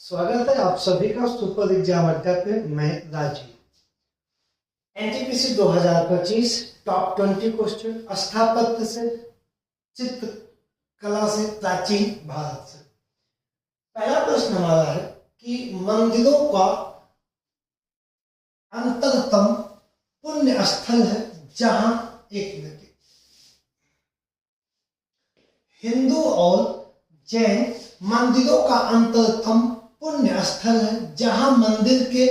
स्वागत है आप सभी का सुपर एग्जाम अड्डा पे। मैं राजीव। एनटीपीसी 2025 टॉप 20 क्वेश्चन स्थापत्य से, चित्रकला से, प्राचीन भारत से। पहला प्रश्न हमारा है कि मंदिरों का अंतरतम पुण्य स्थल है जहां एक मिनट, हिंदू और जैन मंदिरों का अंतरतम पुण्य स्थल है जहां मंदिर के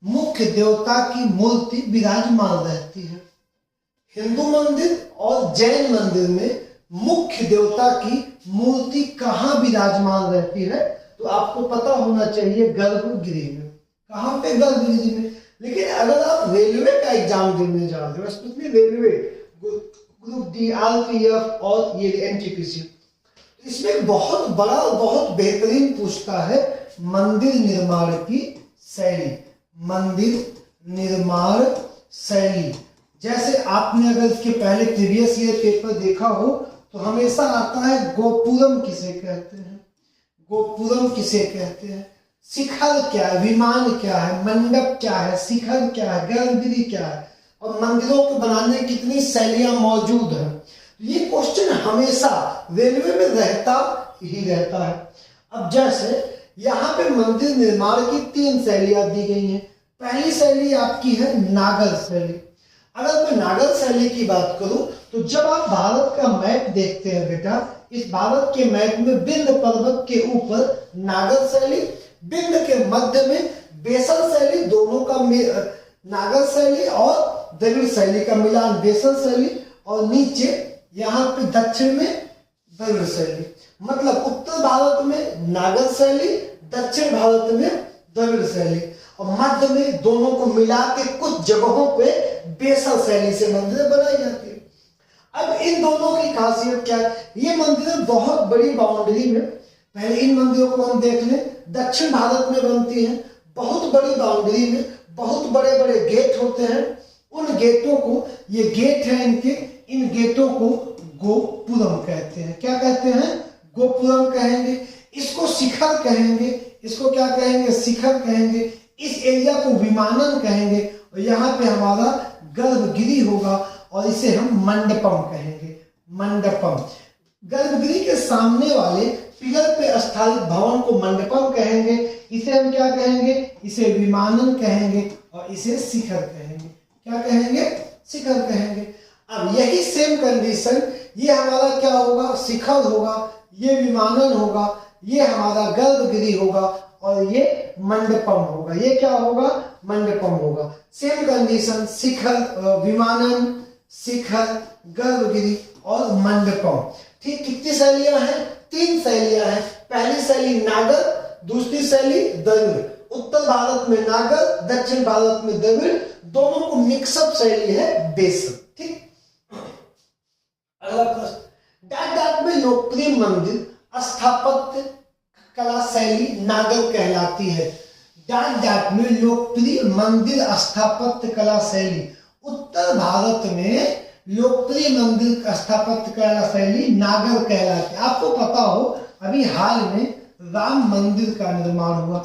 मुख्य देवता की मूर्ति विराजमान रहती है। हिंदू मंदिर और जैन मंदिर में मुख्य देवता की मूर्ति कहाँ विराजमान रहती है? तो आपको पता होना चाहिए गर्भगृह में। कहाँ पे? गर्भगृह में। लेकिन अगर आप रेलवे का एग्जाम देने जा रहे हो, specially railway group D, RPF और ये एनटीपीसी, इसमें बहुत बड़ा और बहुत बेहतरीन पूछता है मंदिर निर्माण की शैली। मंदिर निर्माण शैली, जैसे आपने अगर इसके पहले प्रीवियस ईयर पेपर देखा हो तो हमेशा आता है गोपुरम किसे कहते हैं, गोपुरम किसे कहते हैं, शिखर क्या है, विमान क्या है, मंडप क्या है, शिखर क्या है, गर्भगृह क्या है, और मंदिरों को बनाने की कितनी शैलियां मौजूद हैं। ये क्वेश्चन हमेशा रेलवे में रहता ही रहता है। अब जैसे यहाँ पे मंदिर निर्माण की 3 शैलियां दी गई हैं। पहली शैली आपकी है नागर शैली। अगर मैं नागर शैली की बात करूं तो जब आप भारत का मैप देखते हैं बेटा, इस भारत के मैप में विंध्य पर्वत के ऊपर नागर शैली, विंध्य के मध्य में बेसल शैली, दोनों का नागर शैली और द्रविड़ शैली का मिलान बेसल शैली, और नीचे यहाँ पे दक्षिण में द्रविड़ शैली। मतलब उत्तर भारत में नागर शैली, दक्षिण भारत में द्रविड़ शैली, और मध्य में दोनों को मिला के कुछ जगहों पे बेसल शैली से मंदिर बनाई जाती है। अब इन दोनों की खासियत क्या है? ये मंदिर बहुत बड़ी बाउंड्री में, पहले इन मंदिरों को हम देख लें, दक्षिण भारत में बनती हैं, बहुत बड़ी बाउंड्री में, बहुत बड़े बड़े गेट होते हैं। उन गेटों को, ये गेट है इनके, इन गेटों को गोपुरम कहते हैं। क्या कहते हैं? गोपुरम कहेंगे। इसको शिखर कहेंगे। इसको क्या कहेंगे? शिखर कहेंगे। इस एरिया को विमानन कहेंगे, और यहाँ पे हमारा गर्भगृह होगा और इसे हम मंडपम कहेंगे। मंडपम। गर्भगृह के सामने वाले पिलर पे स्थापित भवन को मंडपम कहेंगे। इसे हम क्या कहेंगे? इसे विमानन कहेंगे, और इसे शिखर कहेंगे। क्या कहेंगे? शिखर कहेंगे। अब यही सेम कंडीशन, ये हमारा क्या होगा? शिखर होगा, ये विमानन होगा, ये हमारा गर्भगृह होगा, और ये मंडपम होगा। ये क्या होगा? मंडपम होगा। सेम कंडीशन, शिखर, विमानन, शिखर, गर्भगृह और मंडपम। ठीक, कितनी शैलियां हैं? 3 शैलियां हैं। पहली शैली नागर, दूसरी शैली द्रविड़। उत्तर भारत में नागर, दक्षिण भारत में द्रविड़, दोनों को मिक्सअप शैली है बेसल। ठीक, अगला प्रश्न, डाक डाक में लोकप्रिय मंदिर स्थापत्य कला शैली नागर कहलाती है। डाक डाक में लोकप्रिय मंदिर स्थापत्य कला शैली, उत्तर भारत में लोकप्रिय मंदिर स्थापत्य कला शैली नागर कहलाती है। आपको पता हो अभी हाल में राम मंदिर का निर्माण हुआ।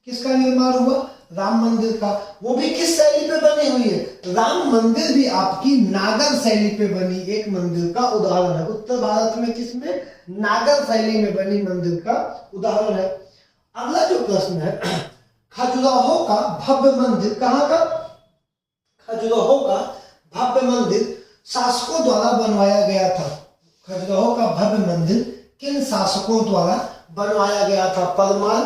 किसका निर्माण हुआ? राम मंदिर का। वो भी किस शैली पे बनी हुई है? राम मंदिर भी आपकी नागर शैली पे बनी एक मंदिर का उदाहरण है। उत्तर भारत में किसमें? नागर शैली में बनी मंदिर का उदाहरण है। अगला जो प्रश्न है, खजुराहो का भव्य मंदिर, कहाँ का? खजुराहो का भव्य मंदिर शासकों द्वारा बनवाया गया था। खजुराहो का भव्य मंदिर किन शासकों द्वारा बनवाया गया था? परमार,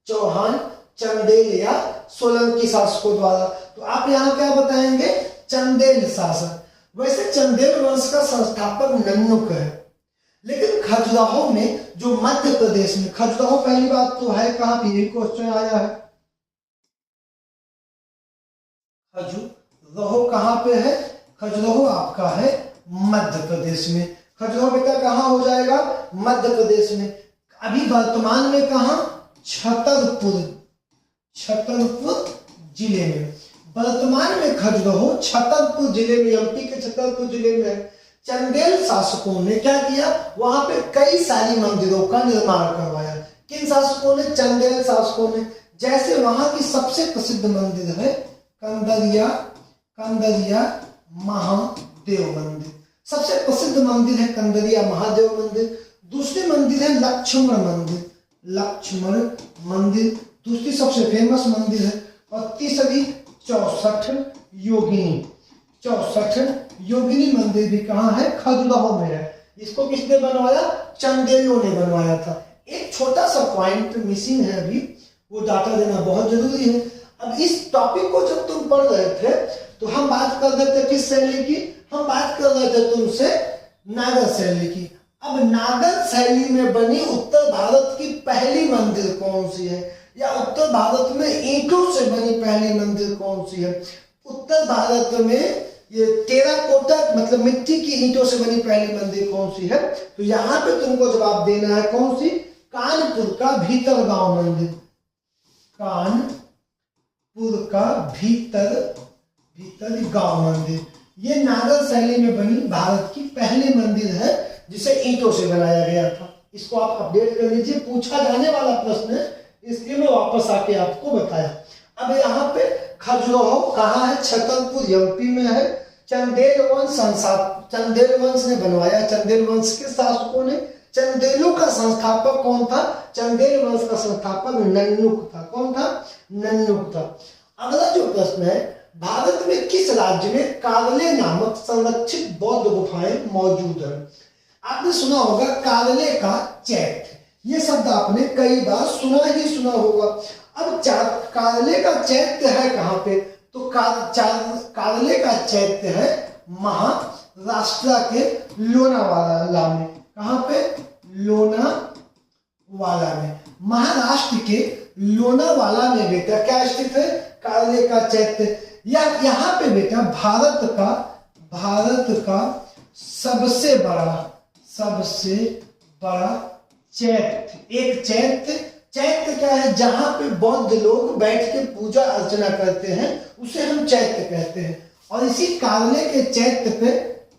चौहान, चंदेल या सोलंकी शासकों द्वारा। तो आप यहाँ क्या बताएंगे? चंदेल शासक। वैसे चंदेल वंश का संस्थापक नन्नुक है, लेकिन खजुराहो में जो मध्य प्रदेश में, खजुराहो पहली बात तो है कहाँ पे? यही क्वेश्चन आया है। खजुराहो कहाँ पे है? खजुराहो आपका है मध्य प्रदेश में। खजुराहो बेटा कहाँ हो जाएगा? मध्य प्रदेश में। अभी वर्तमान में कहाँ? छतरपुर, छतरपुर जिले में। वर्तमान में खजुराहो छतरपुर जिले में, एमपी के छतरपुर जिले में है। चंदेल शासकों ने क्या किया? वहां पे कई सारी मंदिरों का निर्माण करवाया। किन शासकों ने? चंदेल शासकों ने। जैसे वहां की सबसे प्रसिद्ध मंदिर है कंदरिया महादेव मंदिर, सबसे प्रसिद्ध मंदिर है कंदरिया महादेव मंदिर। दूसरी मंदिर है लक्ष्मण मंदिर दूसरी सबसे फेमस मंदिर है। और तीसरी 64 योगिनी मंदिर भी कहाँ है? खजुराहो में है। इसको किसने बनवाया? चंदेलों ने बनवाया था। एक छोटा सा पॉइंट मिसिंग है अभी, वो डाटा देना बहुत जरूरी है। अब इस टॉपिक को जब तुम पढ़ रहे थे तो हम बात कर रहे थे किस शैली की? हम बात कर रहे थे तुमसे नागर शैली की। अब नागर शैली में बनी उत्तर भारत की पहली मंदिर कौन सी है, या उत्तर भारत में ईंटों से बनी पहली मंदिर कौन सी है? उत्तर भारत में ये टेराकोटा मतलब मिट्टी की ईंटों से बनी पहली मंदिर कौन सी है? तो यहाँ पे तुमको जवाब देना है कौन सी? कानपुर का भीतरगांव मंदिर। कानपुर का भीतरगांव मंदिर ये नागर शैली में बनी भारत की पहली मंदिर है जिसे ईंटों से बनाया गया था। इसको आप अपडेट कर लीजिए, पूछा जाने वाला प्रश्न है, इसलिए मैं वापस आके आपको बताया। अब यहाँ पे खजुराहो कहाँ है? छतरपुर एमपी में है। चंदेल वंश ने बनवाया। चंदेल वंश के शासकों ने। चंदेलों का संस्थापक कौन था? चंदेल वंश का संस्थापक नन्नुक था। कौन था? नन्नुक था। अगला जो प्रश्न है, भारत में किस राज्य में कार्ले नामक संरक्षित बौद्ध गुफाएं मौजूद है? आपने सुना होगा कार्ले का चैत्य, ये शब्द आपने कई बार सुना होगा। अब कार्ले का चैत्य है कहाँ पे? तो कार्ले का चैत्य है महाराष्ट्र के लोनावाला में। कहाँ पे? लोनावाला में। महाराष्ट्र के लोनावाला में बेटा क्या स्थित है? कार्ले का चैत्य। या यहाँ पे बेटा भारत का सबसे बड़ा चैत्य, एक चैत्य क्या है? जहां पे बौद्ध लोग बैठ के पूजा अर्चना करते हैं उसे हम चैत्य कहते हैं। और इसी कार्ले के चैत्य पे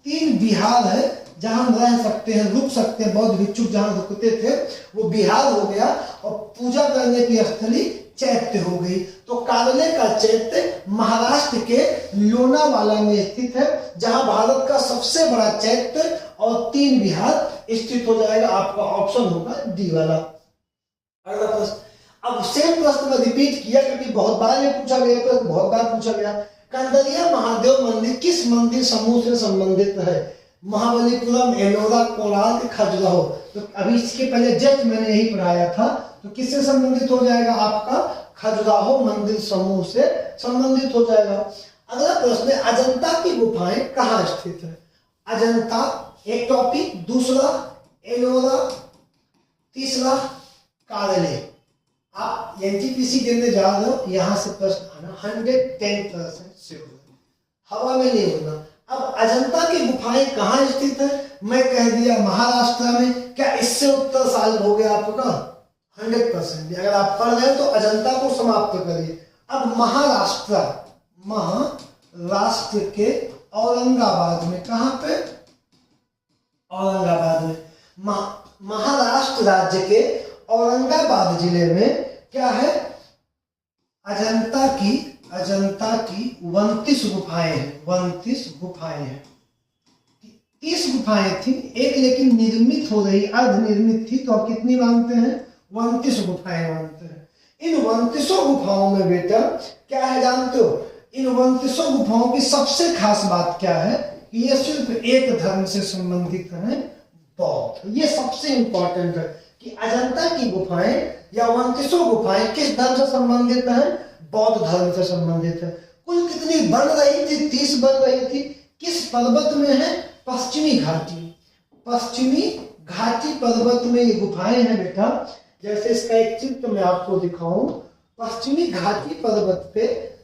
3 विहार है जहां हम रह सकते हैं, रुक सकते हैं। बौद्ध भिक्षुक जहां रुकते थे वो विहार हो गया और पूजा करने की स्थली चैत्य हो गई। तो कार्ले का चैत्य महाराष्ट्र के लोनावाला में स्थित है, जहां भारत का सबसे बड़ा चैत्य और 3 विहार स्थित हो जाएगा। आपका ऑप्शन होगा डी वाला। अगला प्रश्न, अब सेम प्रश्न में रिपीट किया क्योंकि बहुत बार ये पूछा गया, प्रश्न बहुत बार पूछा गया। कंदरिया महादेव मंदिर किस मंदिर समूह से संबंधित है? महाबलीपुरम, एलोरा, कोणार्क, खजुराहो। तो अभी इसके पहले जस्ट मैंने यही पढ़ाया था। तो किससे संबंधित हो जाएगा? आपका खजुराहो मंदिर समूह से संबंधित हो जाएगा। अगला प्रश्न है, अजंता की गुफाएं कहाँ स्थित है? अजंता एक टॉपिक, दूसरा एलोरा, तीसरा कार्ले। आप एनटीपीसी देने जा रहे हो, यहां से प्रश्न आना 110% श्योर, हवा में नहीं होना। अब अजंता की गुफाएं कहाँ स्थित है? मैं कह दिया महाराष्ट्र में। क्या इससे उत्तर साल हो गया आपका? 100%। अगर आप पढ़ रहे हो तो अजंता को समाप्त करिए। अब महाराष्ट्र के औरंगाबाद में, कहाँ पे? औरंगाबाद में। महाराष्ट्र राज्य के औरंगाबाद जिले में क्या है? अजंता की 29 गुफाएं हैं। 29 गुफाएं हैं। 30 गुफाएं थी, एक लेकिन निर्मित हो रही, अर्धनिर्मित थी। तो आप कितनी मानते हैं? 29 गुफाएं मानते हैं। इन 29 गुफाओं में बेटा क्या है जानते हो? इन 29 गुफाओं की सबसे खास बात क्या है कि ये सिर्फ एक धर्म से संबंधित है, बौद्ध। ये सबसे इंपॉर्टेंट है कि अजंता की गुफाएं या 29 गुफाएं किस धर्म से संबंधित है? बौद्ध धर्म से संबंधित है। कुल कितनी बन रही थी? 30 बन रही थी। किस पर्वत में है? पश्चिमी घाटी पर्वत में ये गुफाएं हैं बेटा। जैसे इसका एक चित्र मैं आपको दिखाऊं, पश्चिमी घाटी पर्वत पे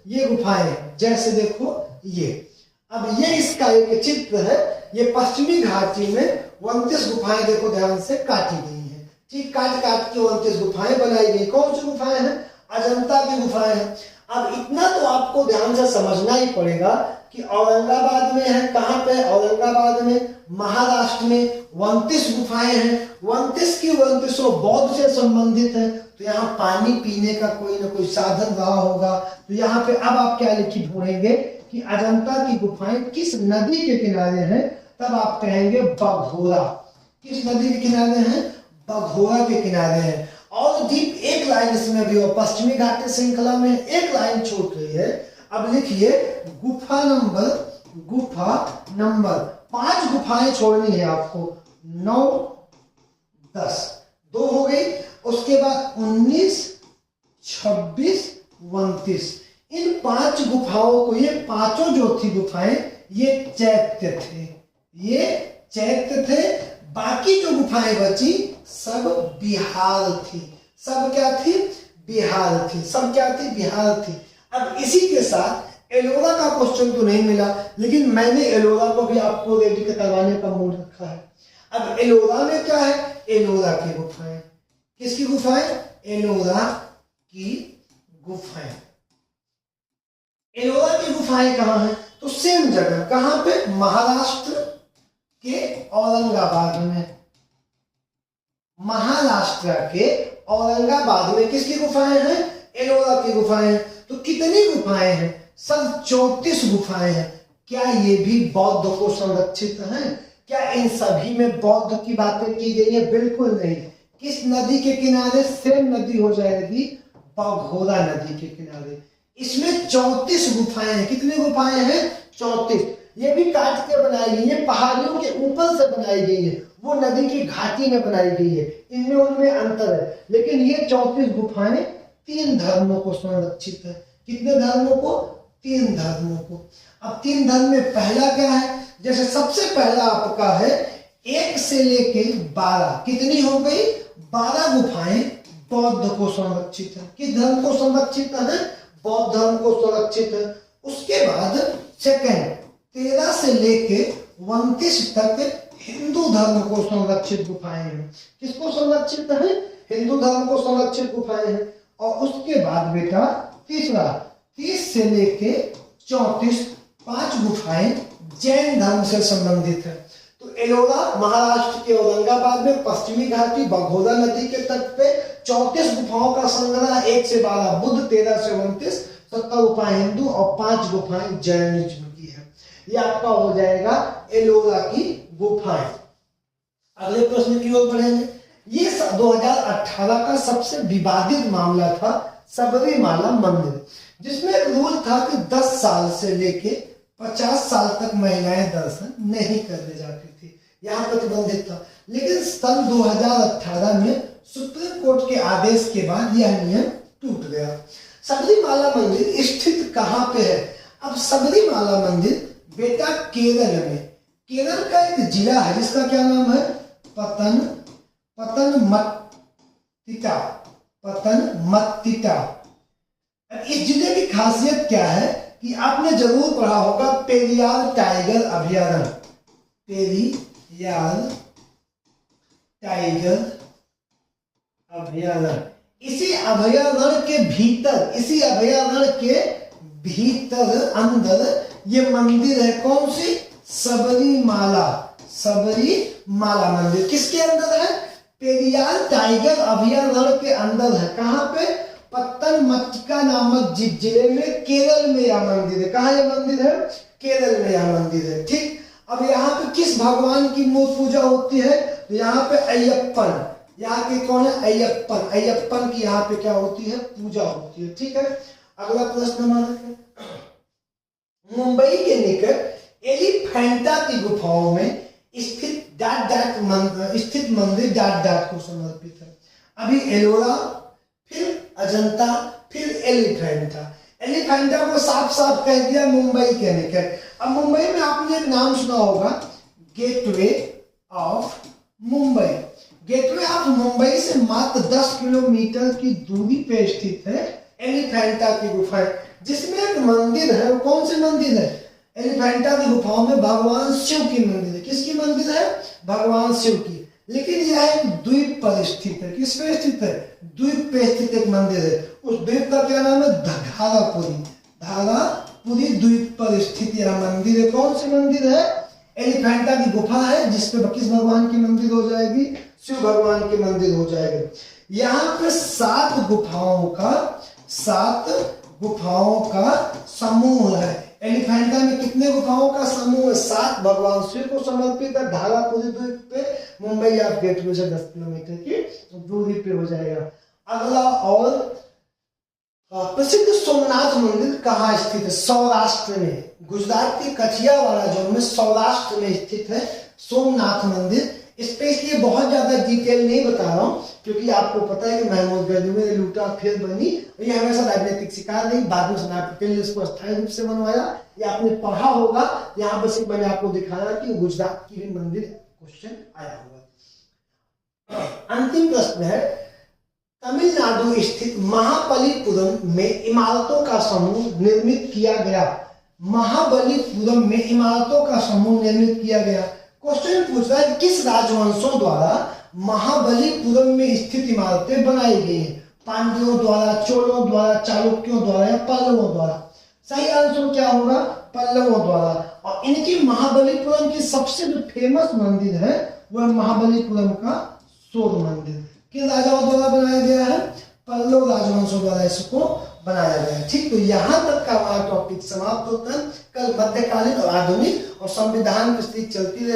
ये गुफाएं हैं। जैसे देखो ये, अब ये इसका एक चित्र है। ये पश्चिमी घाटी में 29 गुफाएं देखो ध्यान से काटी गई हैं। ठीक, काट के 29 गुफाएं बनाई गई। कौन सी गुफाएं हैं? अजंता की गुफाएं हैं। अब इतना तो आपको ध्यान से समझना ही पड़ेगा कि औरंगाबाद में है, कहाँ पे? औरंगाबाद में, महाराष्ट्र में 29 गुफाएं हैं। 29 की 29 बौद्ध से संबंधित है। तो यहाँ पानी पीने का कोई ना कोई साधन रहा होगा। तो यहाँ पे अब आप क्या लिखी ढूंढेंगे कि अजंता की गुफाएं किस नदी के किनारे हैं? तब आप कहेंगे बघोरा। किस नदी के किनारे हैं? बघोरा के किनारे हैं। और दीप एक लाइन इसमें भी हो, पश्चिमी घाटी श्रृंखला में एक लाइन छूट रही है। अब लिखिए गुफा नंबर 5 गुफाएं छोड़नी है आपको। 9, 10, 2 हो गई। उसके बाद 19, 26, 29, इन 5 गुफाओं को, ये पांचों जो थी गुफाएं, ये चैत्य थे, ये चैत्य थे। बाकी जो गुफाएं बची सब बिहार थी। सब क्या थी? बिहार थी। सब क्या थी? बिहार थी। अब इसी के साथ एलोरा का क्वेश्चन तो नहीं मिला, लेकिन मैंने एलोरा को भी आपको रेडी करवाने का मूड रखा है। अब एलोरा में क्या है? एलोरा की गुफाएं। किसकी गुफाएं? एलोरा की गुफाएं। एलोरा की गुफाएं कहाँ हैं? तो सेम जगह। कहाँ पे? महाराष्ट्र के औरंगाबाद में। महाराष्ट्र के औरंगाबाद में किसकी गुफाएं हैं? एलोरा की गुफाएं हैं। तो कितनी गुफाएं हैं? सब 34 गुफाएं हैं। क्या ये भी बौद्ध को संरक्षित हैं? क्या इन सभी में बौद्ध की बातें की गई है? बिल्कुल नहीं। किस नदी के किनारे? सेम नदी हो जाएगी, बघोरा नदी के किनारे। इसमें 34 गुफाएं हैं। कितनी गुफाएं हैं? 34। ये भी काट के बनाई गई है, पहाड़ियों के ऊपर से बनाई गई है, वो नदी की घाटी में बनाई गई है। इनमें उनमें अंतर है, लेकिन ये 34 गुफाएं 3 धर्मों को संरक्षित है। कितने धर्मों को? 3 धर्मों को। अब 3 धर्म में पहला क्या है? जैसे सबसे पहला आपका है 1 से लेके 12। कितनी हो गई? 12 गुफाएं बौद्ध को संरक्षित है। किस धर्म को संरक्षित है? बौद्ध धर्म को संरक्षित है। उसके बाद सेकंड 13 से लेके 29 तक हिंदू धर्म को संरक्षित गुफाएं हैं। किसको संरक्षित है? हिंदू धर्म को संरक्षित गुफाएं हैं। और उसके बाद बेटा तीसरा 30 से लेके 34 5 गुफाएं जैन धर्म से संबंधित है। तो एलोरा महाराष्ट्र के औरंगाबाद में पश्चिमी घाटी बघोरा नदी के तट पे 34 गुफाओं का संग्रह, 1 से 12 बुद्ध, 13 से 29 70 गुफाएं हिंदू और 5 गुफाएं जैनिज्म की है। ये आपका हो जाएगा एलोरा की गुफाएं। अगले प्रश्न की ओर बढ़ेंगे। ये 2018 का सबसे विवादित मामला था सबरीमाला मंदिर, जिसमें एक रूल था कि 10 साल से लेके 50 साल तक महिलाएं दर्शन नहीं करने जाती थी। यहाँ प्रतिबंधित था। लेकिन सन 2018 में सुप्रीम कोर्ट के आदेश के बाद यह नियम टूट गया। सबरीमाला मंदिर स्थित कहाँ पे है? अब सबरीमाला मंदिर बेटा केरल में, केरल का एक जिला है जिसका क्या नाम है? पतनमतिट्टा। इस जिले की खासियत क्या है कि आपने जरूर पढ़ा होगा पेरियार टाइगर अभयारण्य। पेरियार टाइगर अभयारण्य। इसी अभयारण्य के भीतर अंदर ये मंदिर है। कौन सी? सबरीमाला मंदिर। किसके अंदर है? पेरियार टाइगर अभयारण्य के अंदर है। कहाँ पे? पतनमतिट्टा नामक जिले में, केरल में यह मंदिर है। कहाँ यह मंदिर है? केरल में यह मंदिर है। ठीक। अब यहाँ पे किस भगवान की मूर्ति पूजा होती है? तो यहाँ पे अय्यप्पन। यहाँ के कौन है? अय्यप्पन की यहाँ पे क्या होती है? पूजा होती है। ठीक है। अगला प्रश्न हमारा, मुंबई के निकट एलिफेंटा की गुफाओं में स्थित मंदिर को समर्पित है। अभी एलोरा, फिर अजंता, फिर एलिफेंटा को साफ साफ कह दिया मुंबई के निकट। अब मुंबई में आपने एक नाम सुना होगा, gateway of Mumbai. Gateway of Mumbai से मात्र 10 किलोमीटर की दूरी पे स्थित है एलिफेंटा की गुफाएं, जिसमें एक मंदिर है। कौन से मंदिर है? एलिफेंटा की गुफाओं में भगवान शिव की मंदिर है। किसकी मंदिर है? भगवान शिव की। लेकिन यह एक द्वीप पर स्थित है। किस पे स्थित है? द्वीप पे स्थित एक मंदिर है। उस द्वीप का क्या नाम है? धारापुरी। धारापुरी द्वीप पर स्थित यह मंदिर है। कौन सी मंदिर है? एलिफेंटा की गुफा है, जिसपे किस भगवान की मंदिर हो जाएगी? शिव भगवान की मंदिर हो जाएगी। यहाँ पे 7 गुफाओं का समूह है। एलिफेंटा में कितने गुफाओं का समूह है? 7 भगवान शिव को समर्पित है। धारापुरी द्वीप पे, मुंबई आप गेटवे से 10 किलोमीटर की दूरी पे हो जाएगा। अगला और प्रसिद्ध सोमनाथ मंदिर कहाँ स्थित है? सौराष्ट्र में, गुजरात के कठियावाड़ा जोन में सौराष्ट्र में स्थित है सोमनाथ मंदिर। इस पे इसलिए बहुत ज्यादा डिटेल नहीं बता रहा हूँ, क्योंकि आपको पता है कि महमूद गंज में लूटा फिर बनी, ये हमेशा राजनीतिक शिकार नहीं, बाद में सरदार पटेल ने इसको अस्थायी रूप से बनवाया। ये आपने पढ़ा होगा। यहाँ बस मैंने आपको दिखाया कि गुजरात की भी मंदिर क्वेश्चन आया हुआ। अंतिम प्रश्न है, तमिलनाडु स्थित महाबलीपुरम में इमारतों का समूह निर्मित किया गया। महाबलीपुरम में इमारतों का समूह निर्मित किया गया। क्वेश्चन पूछ रहा है किस राजवंशों द्वारा महाबलीपुरम में स्थित इमारतें बनाई गई हैं? पांड्यों द्वारा, चोलों द्वारा, चालुक्यों द्वारा या पल्लवों द्वारा? सही आंसर क्या होगा? पल्लवों द्वारा। और इनकी महाबलीपुरम की सबसे जो फेमस मंदिर है वह महाबलीपुरम का सूर्य मंदिर। किन राजाओं द्वारा बनाया गया है? पल्लव राजवंशों द्वारा इसको बनाया गया है। ठीक, तो यहाँ तक का हमारा टॉपिक समाप्त होता है। कल मध्यकालीन और आधुनिक और संविधान की स्थिति चलती रहे।